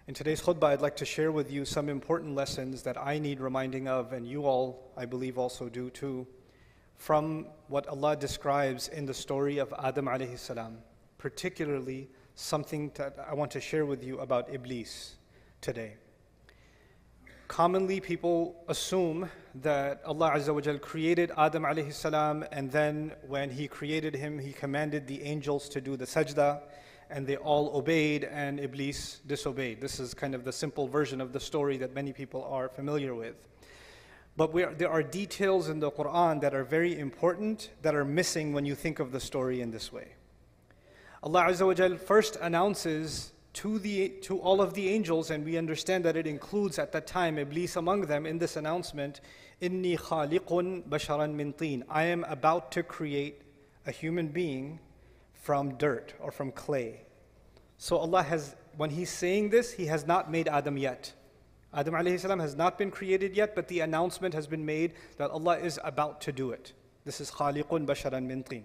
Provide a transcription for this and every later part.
In today's khutbah, I'd like to share with you some important lessons that I need reminding of, and you all, I believe, also do too, from what Allah describes in the story of Adam alayhi salam, particularly something that I want to share with you about Iblis today. Commonly, people assume that Allah Azza wa Jal created Adam alayhi salam, and then when He created him, He commanded the angels to do the sajda, and they all obeyed, and Iblis disobeyed. This is kind of the simple version of the story that many people are familiar with. But there are details in the Quran that are very important that are missing when you think of the story in this way. Allah Azza wa Jal first announces to all of the angels, and we understand that it includes at that time Iblis among them, in this announcement, Inni khaliqun basharan min teen. I am about to create a human being from dirt or from clay. So Allah has, when He's saying this, He has not made Adam yet. Adam alayhi salam has not been created yet, but the announcement has been made that Allah is about to do it. This is khaliqun basharan min teen.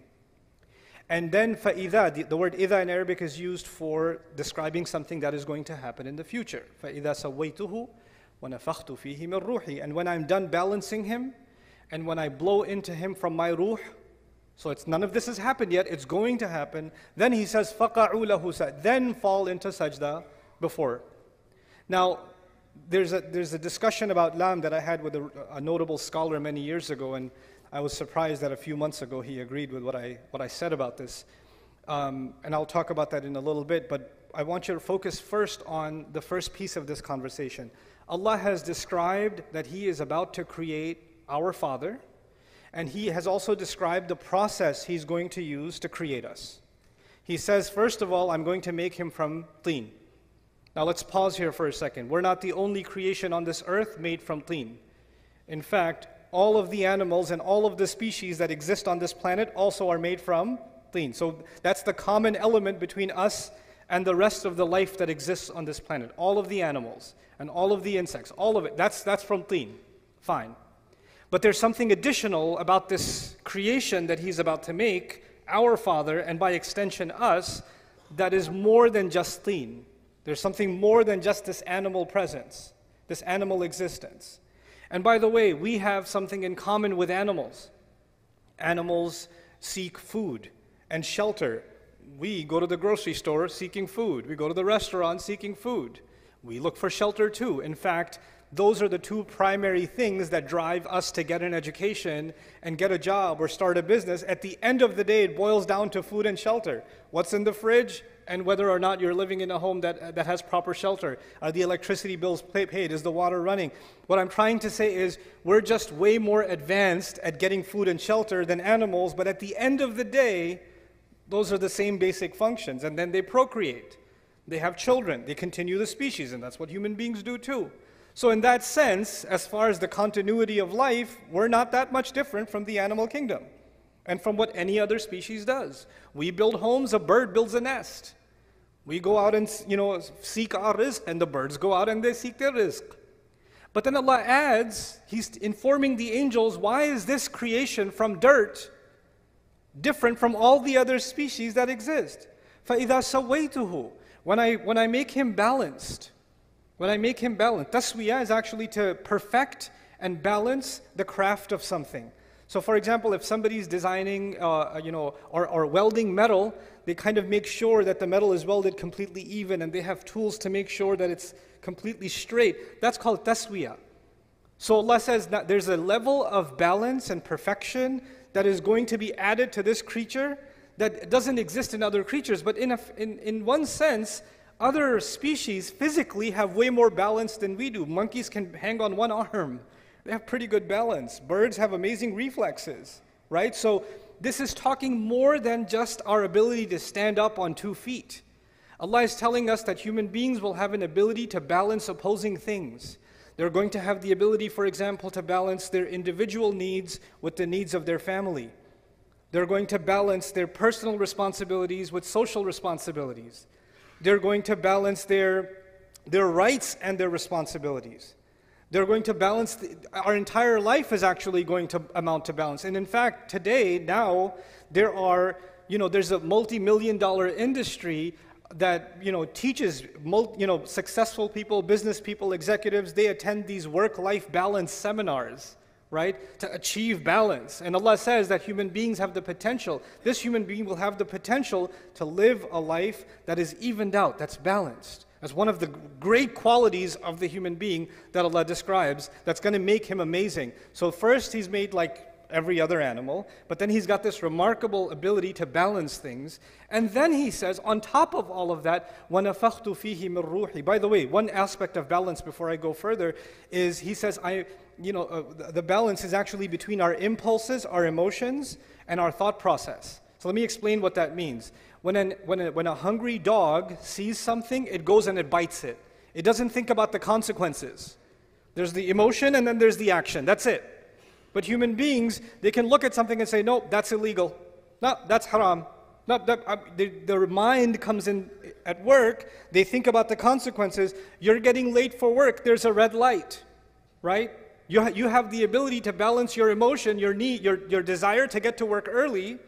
And then فَإِذَا, the word إِذَا in Arabic is used for describing something that is going to happen in the future. فَإِذَا سَوَّيْتُهُ وَنَفَخْتُ فِيهِ مِنْ رُوحِي. And when I'm done balancing him, and when I blow into him from my ruh, so it's none of this has happened yet, it's going to happen. Then He says, فَقَعُوا لَهُ سَجْدًا. Then fall into sajda before. Now, there's a discussion about lam that I had with a notable scholar many years ago, and I was surprised that a few months ago he agreed with what I said about this. And I'll talk about that in a little bit, but I want you to focus first on the first piece of this conversation. Allah has described that He is about to create our Father, and He has also described the process He's going to use to create us. He says, first of all, I'm going to make him from teen. Now let's pause here for a second. We're not the only creation on this earth made from teen. In fact, all of the animals and all of the species that exist on this planet also are made from teen. So that's the common element between us and the rest of the life that exists on this planet. All of the animals and all of the insects, all of it, that's from teen. Fine. But there's something additional about this creation that He's about to make, our Father, and by extension us, that is more than just teen. There's something more than just this animal presence, this animal existence. And by the way, we have something in common with animals. Animals seek food and shelter. We go to the grocery store seeking food. We go to the restaurant seeking food. We look for shelter too. In fact, those are the two primary things that drive us to get an education and get a job or start a business. At the end of the day, it boils down to food and shelter. What's in the fridge, and whether or not you're living in a home that has proper shelter. Are the electricity bills paid? Is the water running? What I'm trying to say is we're just way more advanced at getting food and shelter than animals, but at the end of the day, those are the same basic functions. And then they procreate. They have children. They continue the species, and that's what human beings do too. So in that sense, as far as the continuity of life, we're not that much different from the animal kingdom and from what any other species does. We build homes, a bird builds a nest. We go out and seek our rizq, and the birds go out and they seek their rizq. But then Allah adds, He's informing the angels, why is this creation from dirt different from all the other species that exist? فَإِذَا سَوَّيْتُهُ. When I make him balanced, taswiyah is actually to perfect and balance the craft of something. So for example, if somebody's designing, or welding metal, they kind of make sure that the metal is welded completely even, and they have tools to make sure that it's completely straight. That's called taswiyah. So Allah says that there's a level of balance and perfection that is going to be added to this creature that doesn't exist in other creatures. But in one sense, other species physically have way more balance than we do. Monkeys can hang on one arm. They have pretty good balance. Birds have amazing reflexes, right? So this is talking more than just our ability to stand up on 2 feet. Allah is telling us that human beings will have an ability to balance opposing things. They're going to have the ability, for example, to balance their individual needs with the needs of their family. They're going to balance their personal responsibilities with social responsibilities. They're going to balance their rights and their responsibilities. They're going to balance, our entire life is actually going to amount to balance. And in fact, today, now, there's a multi-million-dollar industry that teaches successful people, business people, executives, they attend these work-life balance seminars, right, to achieve balance. And Allah says that human beings have the potential, this human being will have the potential to live a life that is evened out, that's balanced. That's one of the great qualities of the human being that Allah describes that's going to make him amazing. So first he's made like every other animal, but then he's got this remarkable ability to balance things. And then he says, on top of all of that, وَنَفَخْتُ فِيهِ مِن رُوحِي. By the way, one aspect of balance before I go further is he says, the balance is actually between our impulses, our emotions, and our thought process. So let me explain what that means. When a hungry dog sees something, it goes and it bites it. It doesn't think about the consequences. There's the emotion and then there's the action. That's it. But human beings, they can look at something and say, no, that's illegal. No, that's haram. No, their mind comes in at work. They think about the consequences. You're getting late for work. There's a red light, right? You have the ability to balance your emotion, your need, your desire to get to work early,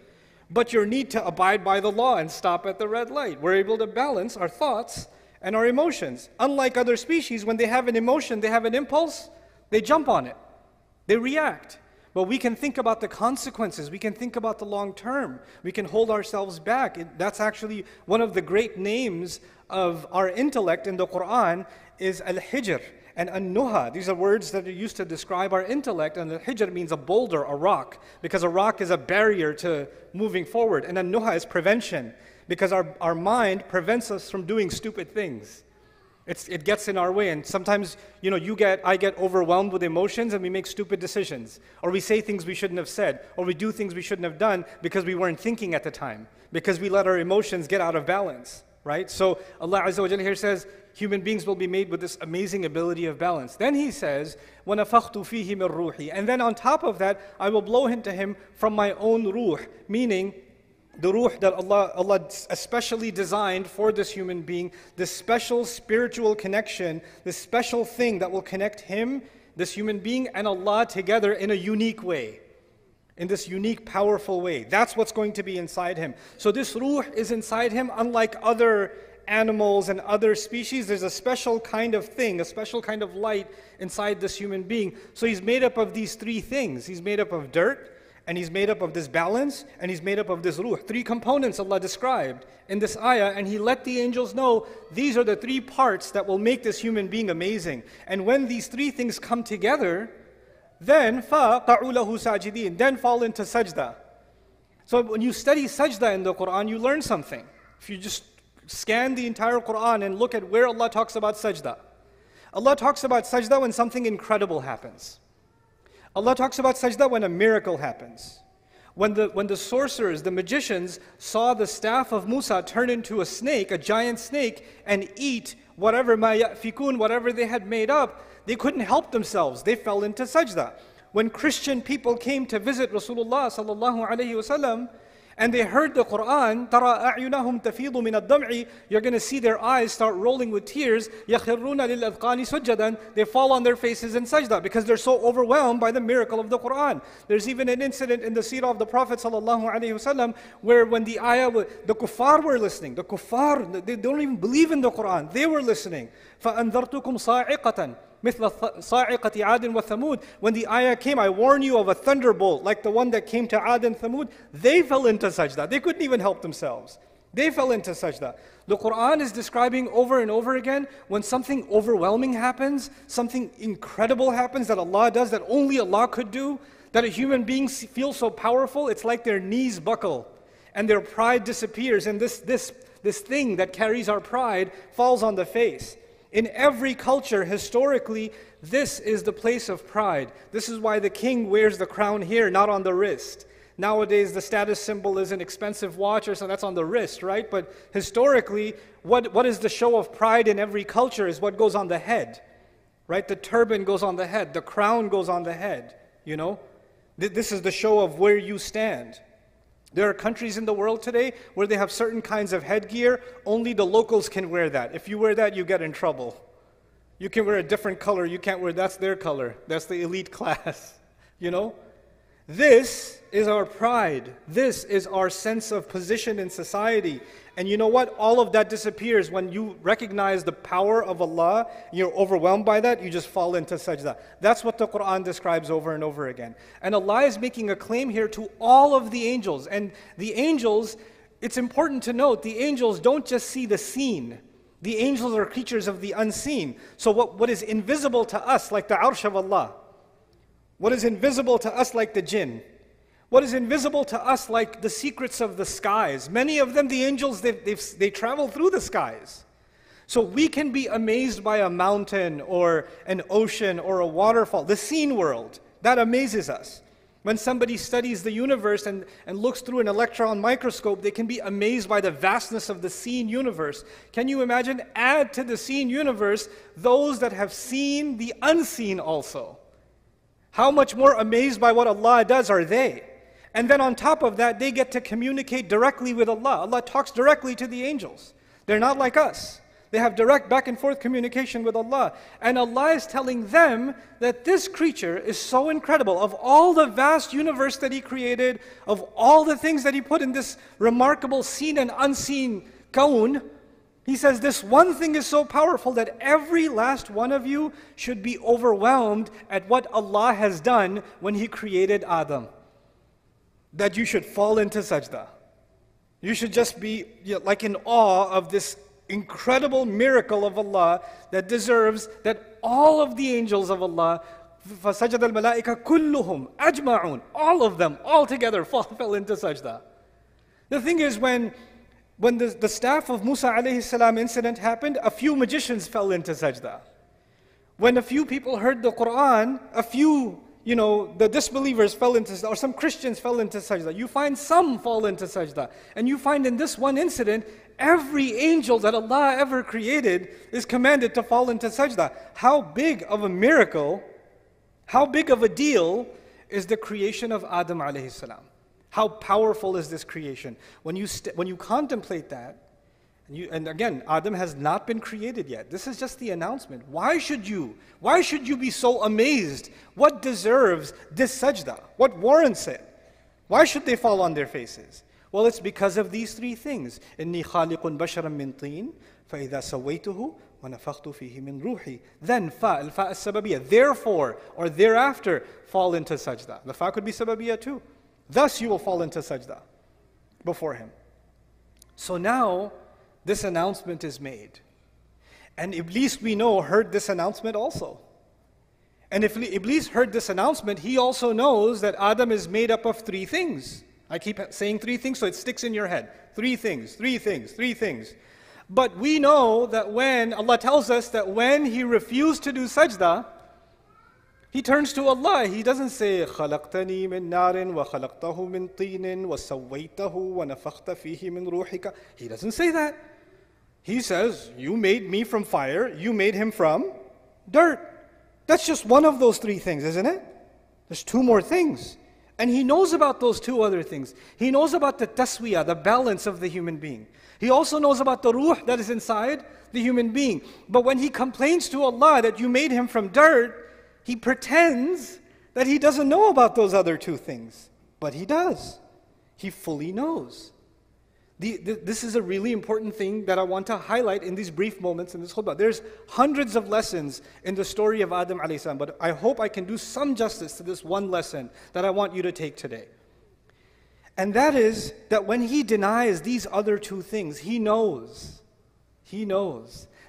but your need to abide by the law and stop at the red light. We're able to balance our thoughts and our emotions. Unlike other species, when they have an emotion, they have an impulse, they jump on it. They react. But we can think about the consequences. We can think about the long term. We can hold ourselves back. That's actually one of the great names of our intellect in the Quran is Al-Hijr and An-Nuha. These are words that are used to describe our intellect. And Al-Hijr means a boulder, a rock, because a rock is a barrier to moving forward. And An-Nuha is prevention, because our mind prevents us from doing stupid things. It gets in our way, and sometimes, I get overwhelmed with emotions and we make stupid decisions. Or we say things we shouldn't have said, or we do things we shouldn't have done because we weren't thinking at the time, because we let our emotions get out of balance, right? So Allah Azza wa Jalla here says, human beings will be made with this amazing ability of balance. Then He says, وَنَفَخْتُ فِيهِ مِن رُوحِي. And then on top of that, I will blow into him from my own ruh, meaning the ruh that Allah especially designed for this human being, this special spiritual connection, this special thing that will connect him, this human being, and Allah together in a unique way, in this unique, powerful way. That's what's going to be inside him. So this ruh is inside him, unlike other animals and other species. There's a special kind of thing, a special kind of light inside this human being. So he's made up of these three things. He's made up of dirt, and he's made up of this balance, and he's made up of this ruh. Three components Allah described in this ayah, and He let the angels know these are the three parts that will make this human being amazing. And when these three things come together, then فَقَعُوا لَهُ سَاجِدِينَ, then fall into sajda. So when you study sajda in the Quran, you learn something. If you just scan the entire Quran and look at where Allah talks about sajda. Allah talks about sajda when something incredible happens. Allah talks about sajda when a miracle happens. When the sorcerers, the magicians, saw the staff of Musa turn into a snake, a giant snake, and eat whatever ma ya'fikun, whatever they had made up, they couldn't help themselves. They fell into sajda. When Christian people came to visit Rasulullah sallallahu alaihi wasallam, and they heard the Quran, تَرَى أَعْيُنَهُمْ تَفِيضُ مِنَ الدَّمْعِ, you're going to see their eyes start rolling with tears. يَخِرُّونَ لِلْأَذْقَانِ سُجَّدًا, they fall on their faces in sajda because they're so overwhelmed by the miracle of the Quran. There's even an incident in the seerah of the Prophet ﷺ where when the ayah, the kuffar were listening. The kuffar, they don't even believe in the Quran. They were listening. فَأَنذَرْتُكُمْ صَاعِقَةً مثل صاعقة عاد وثمود. When the ayah came, I warn you of a thunderbolt like the one that came to Ad and Thamud. They fell into sajda. They couldn't even help themselves. They fell into sajda. The Quran is describing over and over again when something overwhelming happens, something incredible happens that Allah does that only Allah could do, that a human being feels so powerful, it's like their knees buckle and their pride disappears, and this thing that carries our pride falls on the face. In every culture, historically, this is the place of pride. This is why the king wears the crown here, not on the wrist. Nowadays, the status symbol is an expensive watch or something, that's on the wrist, right? But historically, what is the show of pride in every culture is what goes on the head, right? The turban goes on the head, the crown goes on the head, This is the show of where you stand. There are countries in the world today where they have certain kinds of headgear. Only the locals can wear that. If you wear that, you get in trouble. You can wear a different color. You can't wear, that's their color. That's the elite class. This is our pride. This is our sense of position in society. And you know what? All of that disappears when you recognize the power of Allah. You're overwhelmed by that, you just fall into sajda. That's what the Quran describes over and over again. And Allah is making a claim here to all of the angels. And the angels, it's important to note, the angels don't just see the seen. The angels are creatures of the unseen. So what is invisible to us, like the arsh of Allah, what is invisible to us like the jinn, what is invisible to us like the secrets of the skies, many of them, the angels, they travel through the skies. So we can be amazed by a mountain or an ocean or a waterfall, the seen world, that amazes us. When somebody studies the universe and looks through an electron microscope, they can be amazed by the vastness of the seen universe. Can you imagine? Add to the seen universe those that have seen the unseen also. How much more amazed by what Allah does are they? And then on top of that, they get to communicate directly with Allah. Allah talks directly to the angels. They're not like us. They have direct back and forth communication with Allah. And Allah is telling them that this creature is so incredible. Of all the vast universe that He created, of all the things that He put in this remarkable seen and unseen kawn, He says this one thing is so powerful that every last one of you should be overwhelmed at what Allah has done when He created Adam. That you should fall into sajda. You should just be like in awe of this incredible miracle of Allah that deserves that all of the angels of Allah, فَسَجَدَ الْمَلَائِكَ كُلُّهُمْ أَجْمَعُونَ, all of them, all together fell into sajda. The thing is, when the staff of Musa alayhi salam incident happened, a few magicians fell into sajda. When a few people heard the Quran, a few, the disbelievers fell into sajda, or some Christians fell into sajda. You find some fall into sajda. And you find in this one incident, every angel that Allah ever created is commanded to fall into sajda. How big of a miracle, how big of a deal is the creation of Adam alayhi salam? How powerful is this creation? When you contemplate that, and again, Adam has not been created yet. This is just the announcement. Why should you be so amazed? What deserves this sajda? What warrants it? Why should they fall on their faces? Well, it's because of these three things. إِنِّي خَالِقٌ بَشَرًا مِّن طِينٍ فَإِذَا سَوَّيْتُهُ وَنَفَخْتُ فِيهِ مِّن رُوحِي. Then الفاء السببية, therefore or thereafter fall into sajda. The fa could be sababiyah too. Thus you will fall into sajda before Him. So now this announcement is made. And Iblis, we know, heard this announcement also. And if Iblis heard this announcement, he also knows that Adam is made up of three things. I keep saying three things so it sticks in your head. Three things, three things, three things. But we know that when Allah tells us that when he refused to do sajda, he turns to Allah. He doesn't say خَلَقْتَنِي مِن نَارٍ وَخَلَقْتَهُ مِن طِينٍ وَسَوَّيْتَهُ وَنَفَخْتَ فِيهِ مِن رُوحِكَ. He doesn't say that. He says, you made me from fire, you made him from dirt. That's just one of those three things, isn't it? There's two more things. And he knows about those two other things. He knows about the taswiyah, the balance of the human being. He also knows about the ruh that is inside the human being. But when he complains to Allah that you made him from dirt, he pretends that he doesn't know about those other two things. But he does. He fully knows. This is a really important thing that I want to highlight in these brief moments in this khutbah. There's hundreds of lessons in the story of Adam alayhi salam, but I hope I can do some justice to this one lesson that I want you to take today. And that is that when he denies these other two things, he knows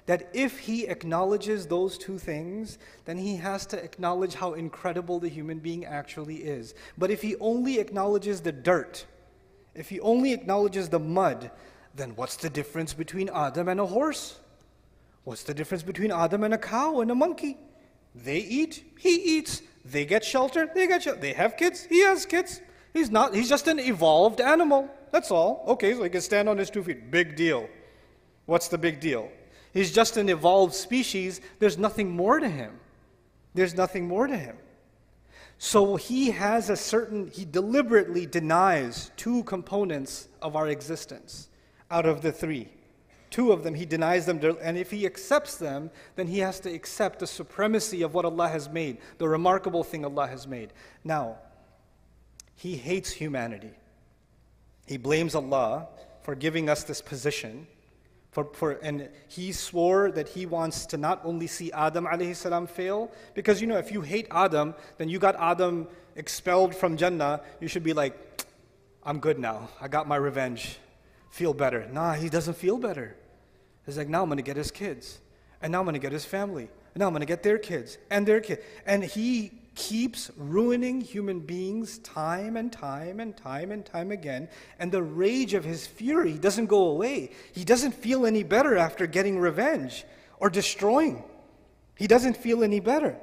that if he acknowledges those two things, then he has to acknowledge how incredible the human being actually is. But if he only acknowledges the dirt, if he only acknowledges the mud, then what's the difference between Adam and a horse? What's the difference between Adam and a cow and a monkey? They eat, he eats. They get shelter, they get shelter. They have kids, he has kids. He's just an evolved animal. That's all. Okay, so he can stand on his 2 feet. Big deal. What's the big deal? He's just an evolved species. There's nothing more to him. There's nothing more to him. So he deliberately denies two components of our existence out of the three. Two of them, he denies them, and if he accepts them, then he has to accept the supremacy of what Allah has made, the remarkable thing Allah has made. Now, he hates humanity. He blames Allah for giving us this position. And he swore that he wants to not only see Adam alayhi salam fail, because if you hate Adam, then you got Adam expelled from Jannah, you should be like, I'm good now, I got my revenge, feel better. Nah, he doesn't feel better. He's like, now I'm going to get his kids, and now I'm going to get his family, and now I'm going to get their kids, and their kids. And he keeps ruining human beings time and time and time and time again, and the rage of his fury doesn't go away. He doesn't feel any better after getting revenge or destroying. He doesn't feel any better.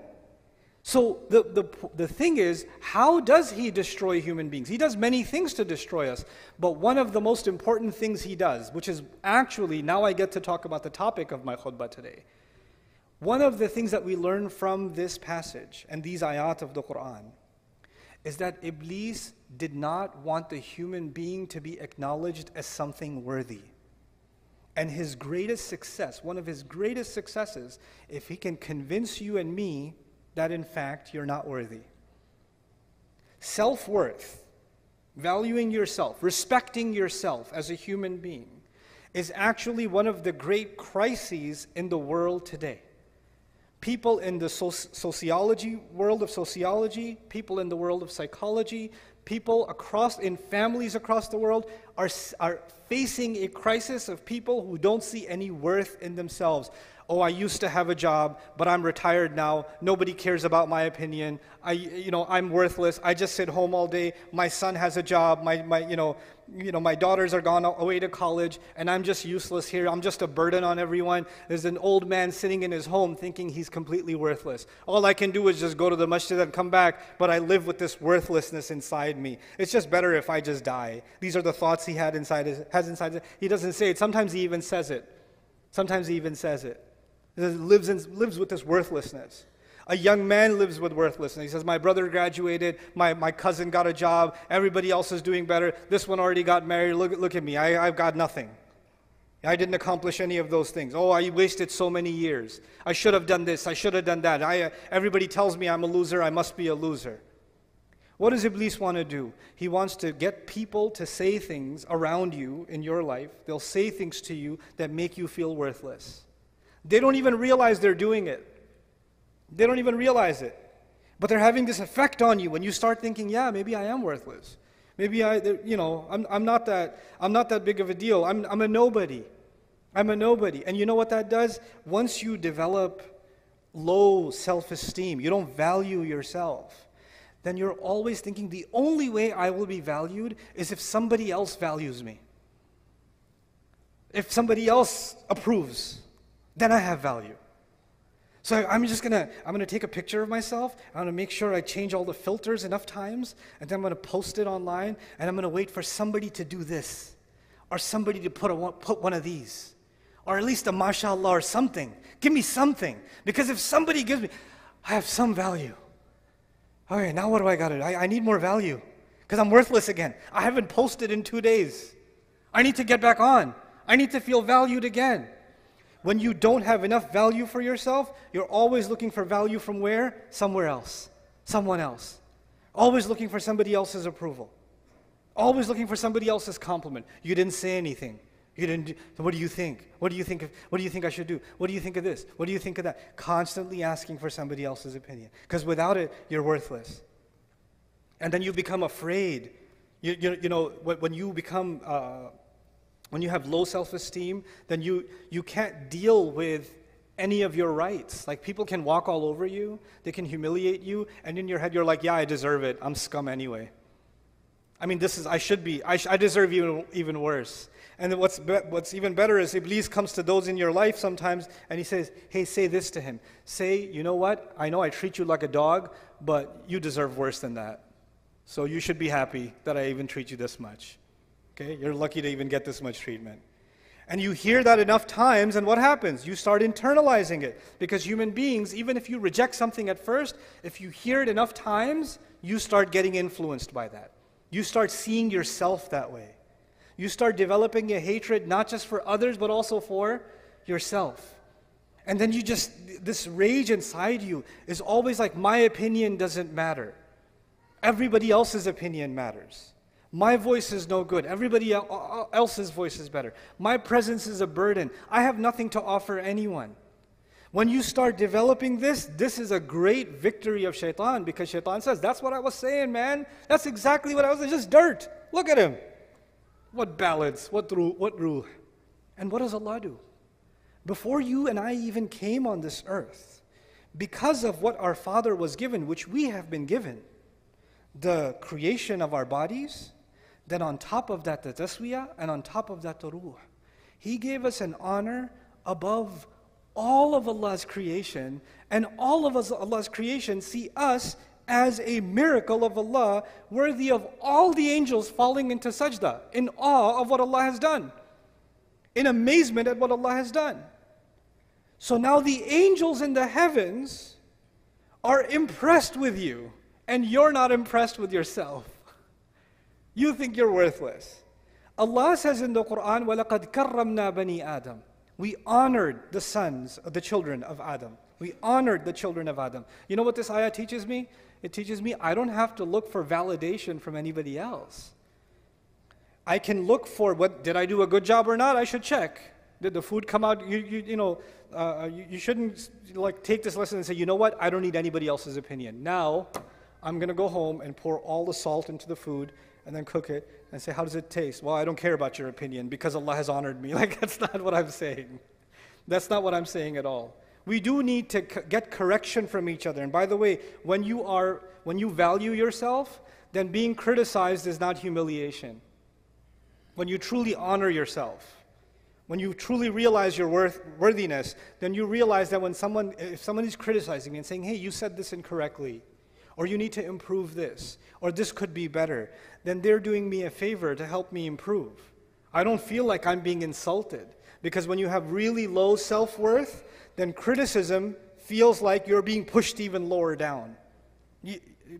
So the thing is, how does he destroy human beings? He does many things to destroy us, but one of the most important things he does, which is actually, now I get to talk about the topic of my khutbah today. One of the things that we learn from this passage and these ayat of the Quran is that Iblis did not want the human being to be acknowledged as something worthy. And his greatest success, one of his greatest successes, if he can convince you and me that in fact you're not worthy. Self-worth, valuing yourself, respecting yourself as a human being is actually one of the great crises in the world today. People in the sociology, world of sociology, people in the world of psychology, people in families across the world are facing a crisis of people who don't see any worth in themselves. Oh, I used to have a job, but I'm retired now. Nobody cares about my opinion. I'm worthless. I just sit home all day. My son has a job. My daughters are gone away to college, and I'm just useless here. I'm just a burden on everyone. There's an old man sitting in his home thinking he's completely worthless. All I can do is just go to the masjid and come back, but I live with this worthlessness inside me. It's just better if I just die. These are the thoughts he has inside his. He doesn't say it. Sometimes he even says it. He lives with this worthlessness. A young man lives with worthlessness. He says, my brother graduated, my cousin got a job, everybody else is doing better, this one already got married, look at me, I've got nothing. I didn't accomplish any of those things. Oh, I wasted so many years. I should have done this, I should have done that. Everybody tells me I'm a loser, I must be a loser. What does Iblis want to do? He wants to get people to say things around you in your life. They'll say things to you that make you feel worthless. They don't even realize they're doing it. They don't even realize it. But they're having this effect on you when you start thinking, yeah, maybe I am worthless. Maybe I'm not that big of a deal. I'm a nobody. I'm a nobody. And you know what that does? Once you develop low self-esteem, you don't value yourself, then you're always thinking the only way I will be valued is if somebody else values me. If somebody else approves, then I have value. So I'm gonna take a picture of myself. I'm gonna make sure I change all the filters enough times, and then I'm gonna post it online, and I'm gonna wait for somebody to do this, or somebody to put one of these, or at least a mashallah or something. Give me something, because if somebody gives me, I have some value. Okay, now what do I gotta do? I need more value, because I'm worthless again. I haven't posted in 2 days. I need to get back on. I need to feel valued again. When you don't have enough value for yourself, you're always looking for value from where? Somewhere else. Someone else. Always looking for somebody else's approval. Always looking for somebody else's compliment. You didn't say anything. You didn't do, so what do you think? What do you think I should do? What do you think of this? What do you think of that? Constantly asking for somebody else's opinion. Because without it, you're worthless. And then you become afraid. When you have low self-esteem, then you can't deal with any of your rights. Like, people can walk all over you, they can humiliate you, and in your head you're like, yeah, I deserve it. I'm scum anyway. I mean, I deserve even worse. And then what's even better is Iblis comes to those in your life sometimes and he says, hey, say this to him. Say, you know what? I know I treat you like a dog, but you deserve worse than that. So you should be happy that I even treat you this much. Okay, you're lucky to even get this much treatment. And you hear that enough times, and what happens? You start internalizing it. Because human beings, even if you reject something at first, if you hear it enough times, you start getting influenced by that. You start seeing yourself that way. You start developing a hatred not just for others, but also for yourself. And then this rage inside you is always like, my opinion doesn't matter. Everybody else's opinion matters. My voice is no good. Everybody else's voice is better. My presence is a burden. I have nothing to offer anyone. When you start developing this is a great victory of shaitan, because shaitan says, that's what I was saying, man. That's exactly what I was saying. Just dirt. Look at him. What balance, what ruh. And what does Allah do? Before you and I even came on this earth, because of what our father was given, which we have been given, the creation of our bodies, then on top of that the taswiyah, and on top of that the ruh. He gave us an honor above all of Allah's creation, and all of Allah's creation see us as a miracle of Allah, worthy of all the angels falling into sajda, in awe of what Allah has done, in amazement at what Allah has done. So now the angels in the heavens are impressed with you, and you're not impressed with yourself. You think you're worthless. Allah says in the Quran, وَلَقَدْ كَرَّمْنَا بَنِي آدَمَ. We honored the children of Adam. We honored the children of Adam. You know what this ayah teaches me? It teaches me I don't have to look for validation from anybody else. I can look for, did I do a good job or not? I should check. Did the food come out? You shouldn't take this lesson and say, you know what? I don't need anybody else's opinion. Now, I'm going to go home and pour all the salt into the food and then cook it and say, how does it taste? Well, I don't care about your opinion because Allah has honored me. That's not what I'm saying. That's not what I'm saying at all. We do need to get correction from each other. And by the way, when you value yourself, then being criticized is not humiliation. When you truly honor yourself, when you truly realize your worthiness, then you realize that if someone is criticizing me and saying, hey, you said this incorrectly, or you need to improve this, or this could be better, then they're doing me a favor to help me improve. I don't feel like I'm being insulted, because when you have really low self-worth, then criticism feels like you're being pushed even lower down.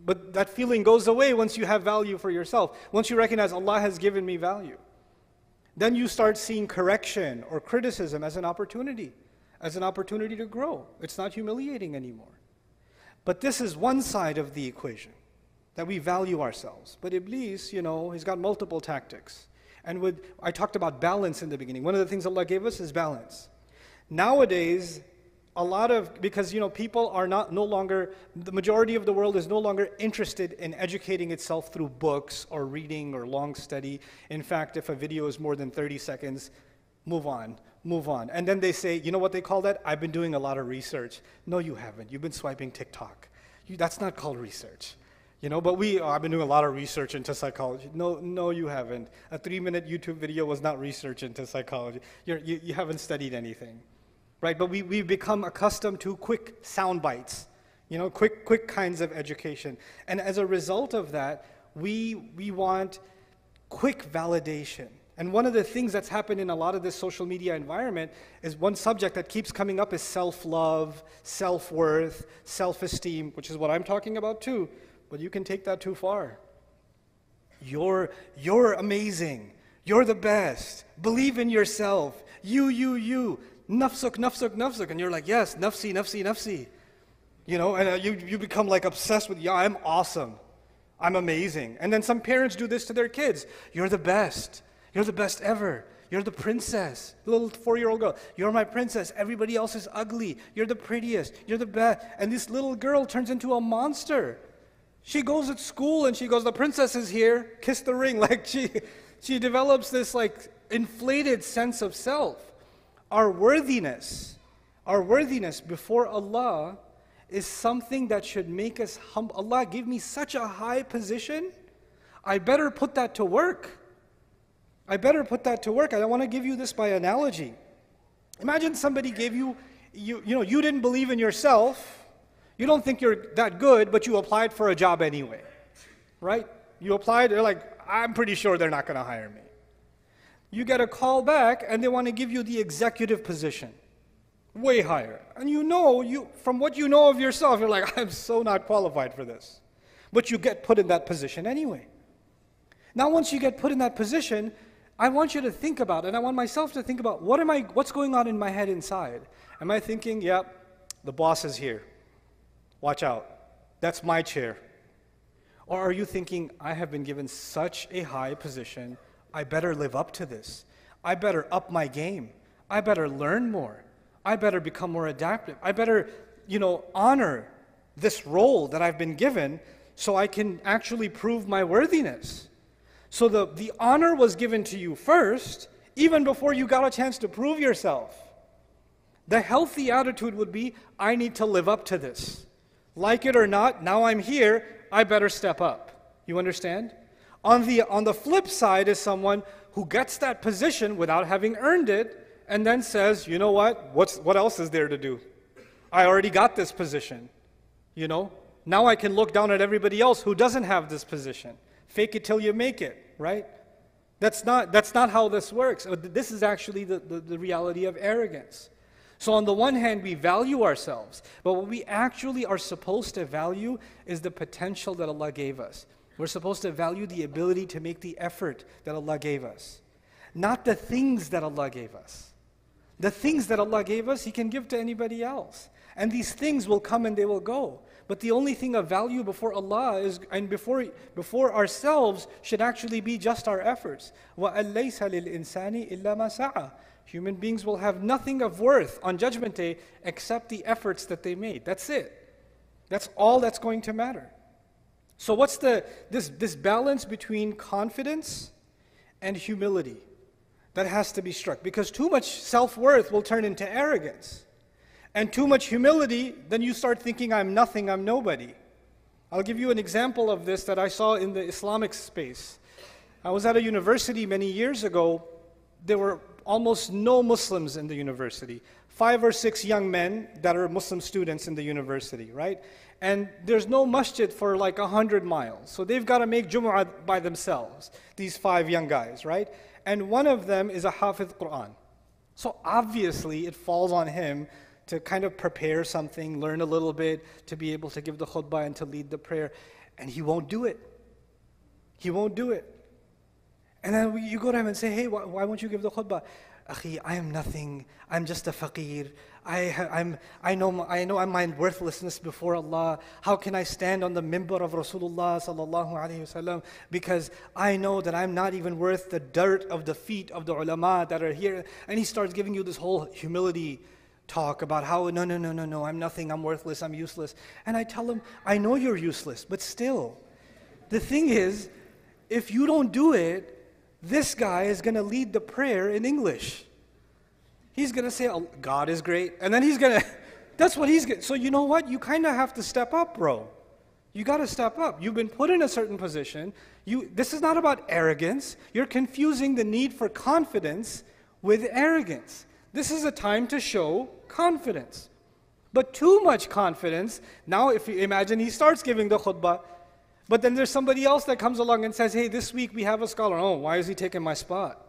But that feeling goes away once you have value for yourself. Once you recognize Allah has given me value. Then you start seeing correction or criticism as an opportunity to grow. It's not humiliating anymore. But this is one side of the equation, that we value ourselves. But Iblis, he's got multiple tactics. And I talked about balance in the beginning. One of the things Allah gave us is balance. Nowadays, because people are no longer, the majority of the world is no longer interested in educating itself through books or reading or long study. In fact, if a video is more than 30 seconds, move on. And then they say, you know what they call that? I've been doing a lot of research. No, you haven't. You've been swiping TikTok. That's not called research. But I've been doing a lot of research into psychology. No, you haven't. A 3-minute YouTube video was not research into psychology. You haven't studied anything, right? But we've become accustomed to quick sound bites, quick kinds of education. And as a result of that, we want quick validation. And one of the things that's happened in a lot of this social media environment is one subject that keeps coming up is self-love, self-worth, self-esteem, which is what I'm talking about too. But you can take that too far. You're amazing. You're the best. Believe in yourself. You. Nafsuk. And you're like, yes, nafsi. And you become obsessed with, I'm awesome. I'm amazing. And then some parents do this to their kids. You're the best. You're the best ever. You're the princess. The little 4-year-old girl. You're my princess. Everybody else is ugly. You're the prettiest. You're the best. And this little girl turns into a monster. She goes at school and she goes, the princess is here. Kiss the ring. She develops this inflated sense of self. Our worthiness before Allah is something that should make us humble. Allah gave me such a high position. I better put that to work. I want to give you this by analogy. Imagine somebody gave you didn't believe in yourself. You don't think you're that good, but you applied for a job anyway, right? You applied, they're like, I'm pretty sure they're not going to hire me. You get a call back, and they want to give you the executive position, way higher. And from what you know of yourself, you're like, I'm so not qualified for this. But you get put in that position anyway. Now, once you get put in that position, I want you to think about, and I want myself to think about, what's going on in my head inside? Am I thinking, yep, the boss is here. Watch out. That's my chair. Or are you thinking, I have been given such a high position, I better live up to this. I better up my game. I better learn more. I better become more adaptive. I better, honor this role that I've been given so I can actually prove my worthiness. So the honor was given to you first, even before you got a chance to prove yourself. The healthy attitude would be, I need to live up to this. Like it or not, now I'm here, I better step up. You understand? On the flip side is someone who gets that position without having earned it, and then says, you know what else is there to do? I already got this position. Now I can look down at everybody else who doesn't have this position. Fake it till you make it, right? That's not how this works. This is actually the reality of arrogance. So on the one hand, we value ourselves, but what we actually are supposed to value is the potential that Allah gave us. We're supposed to value the ability to make the effort that Allah gave us, not the things that Allah gave us. The things that Allah gave us, He can give to anybody else. And these things will come and they will go. But the only thing of value before Allah is, and before ourselves should actually be just our efforts. وَأَلَّيْسَ لِلْإِنسَانِ إِلَّا مَا سَعَى. Human beings will have nothing of worth on Judgment Day except the efforts that they made. That's it. That's all that's going to matter. So what's this balance between confidence and humility that has to be struck? Because too much self-worth will turn into arrogance. And too much humility, then you start thinking, I'm nothing, I'm nobody. I'll give you an example of this that I saw in the Islamic space. I was at a university many years ago. There were almost no Muslims in the university. 5 or 6 young men that are Muslim students in the university, right? And there's no masjid for like 100 miles. So they've got to make Jumu'ah by themselves, these 5 young guys, right? And one of them is a Hafiz Quran. So obviously it falls on him to kind of prepare something, learn a little bit, to be able to give the khutbah and to lead the prayer. And he won't do it. He won't do it. And then you go to him and say, hey, why won't you give the khutbah? Akhi, I am nothing. I'm just a faqir. I know my worthlessness before Allah. How can I stand on the minbar of Rasulullah sallallahu alayhi wasallam? Because I know that I'm not even worth the dirt of the feet of the ulama that are here. And he starts giving you this whole humility talk about how, no, I'm nothing, I'm worthless, I'm useless. And I tell him, I know you're useless, but still, the thing is, if you don't do it, this guy is going to lead the prayer in English. He's going to say, oh, God is great. And then he's going to, that's what he's going to. So you know what? You kind of have to step up, bro. You got to step up. You've been put in a certain position. This is not about arrogance. You're confusing the need for confidence with arrogance. This is a time to show confidence. But too much confidence, now if you imagine he starts giving the khutbah, but then there's somebody else that comes along and says, hey, this week we have a scholar. Oh, why is he taking my spot?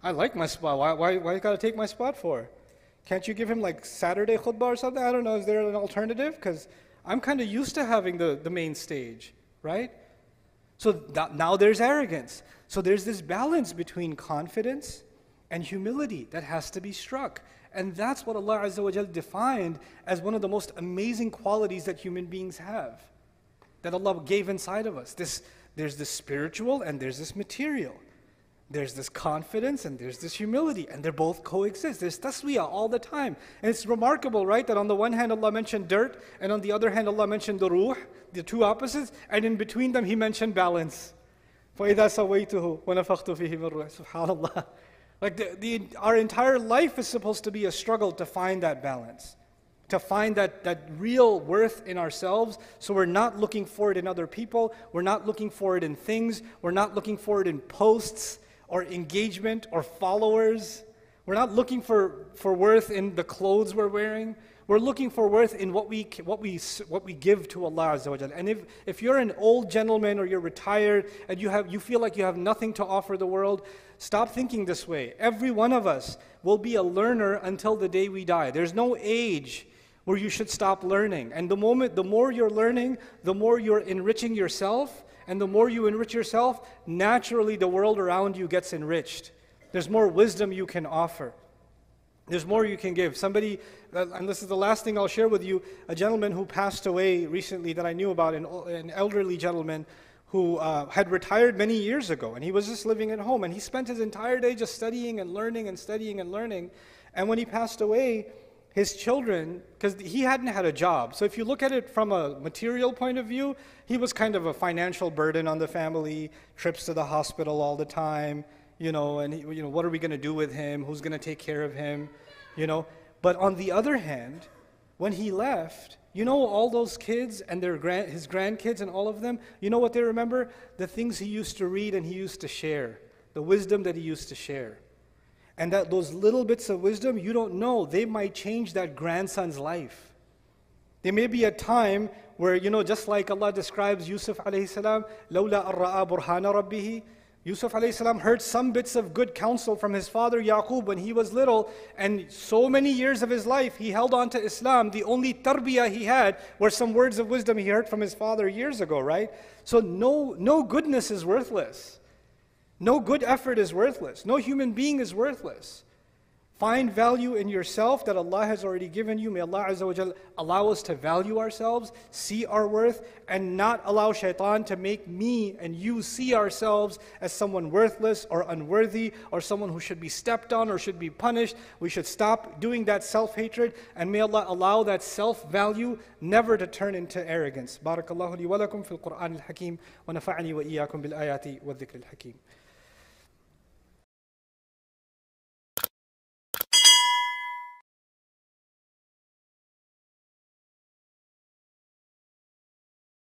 I like my spot. Why you got to take my spot for? Can't you give him like Saturday khutbah or something? I don't know. Is there an alternative? Because I'm kind of used to having the main stage, right? So now there's arrogance. So there's this balance between confidence and humility that has to be struck. And that's what Allah Azza wa Jal defined as one of the most amazing qualities that human beings have, that Allah gave inside of us. There's this spiritual and there's this material. There's this confidence and there's this humility, and they both coexist. There's taswiyah all the time. And it's remarkable, right, that on the one hand Allah mentioned dirt, and on the other hand Allah mentioned the ruh, the two opposites, and in between them He mentioned balance. فَإِذَا سَوَيْتُهُ وَنَفَخْتُ فِيهِ مِنْ رُوحِي. SubhanAllah. Like our entire life is supposed to be a struggle to find that balance, to find that real worth in ourselves. So we're not looking for it in other people, we're not looking for it in things, we're not looking for it in posts or engagement or followers. We're not looking for worth in the clothes we're wearing. We're looking for worth in what we give to Allah Azza wa Jalla. And if you're an old gentleman or you're retired and you feel like you have nothing to offer the world, stop thinking this way. Every one of us will be a learner until the day we die. There's no age where you should stop learning. And the more you're learning, the more you're enriching yourself. And the more you enrich yourself, naturally the world around you gets enriched. There's more wisdom you can offer. There's more you can give. Somebody, and this is the last thing I'll share with you, a gentleman who passed away recently that I knew about, an elderly gentleman who had retired many years ago, and he was just living at home, and he spent his entire day just studying and learning and studying and learning. And when he passed away, his children, because he hadn't had a job, so if you look at it from a material point of view, he was kind of a financial burden on the family, trips to the hospital all the time, and what are we going to do with him? Who's going to take care of him? But on the other hand, when he left, all those kids and his grandkids and all of them, you know what they remember? The things he used to read and he used to share, the wisdom that he used to share. And that those little bits of wisdom, you don't know, they might change that grandson's life. There may be a time where, just like Allah describes Yusuf alayhi salam, لَوْلَا أَرَّآ بُرْهَانَ رَبِّهِ, Yusuf alayhi salam heard some bits of good counsel from his father Yaqub when he was little, and so many years of his life he held on to Islam. The only tarbiyah he had were some words of wisdom he heard from his father years ago, right? So no goodness is worthless. No good effort is worthless. No human being is worthless. Find value in yourself that Allah has already given you. May Allah Azza wa Jal allow us to value ourselves, see our worth, and not allow shaitan to make me and you see ourselves as someone worthless or unworthy or someone who should be stepped on or should be punished. We should stop doing that self-hatred, and may Allah allow that self-value never to turn into arrogance. Barakallahu li wa lakum fil Qur'an al-Hakim wa nafa'ani wa iyyakum bil ayati wa dhikr al-Hakim.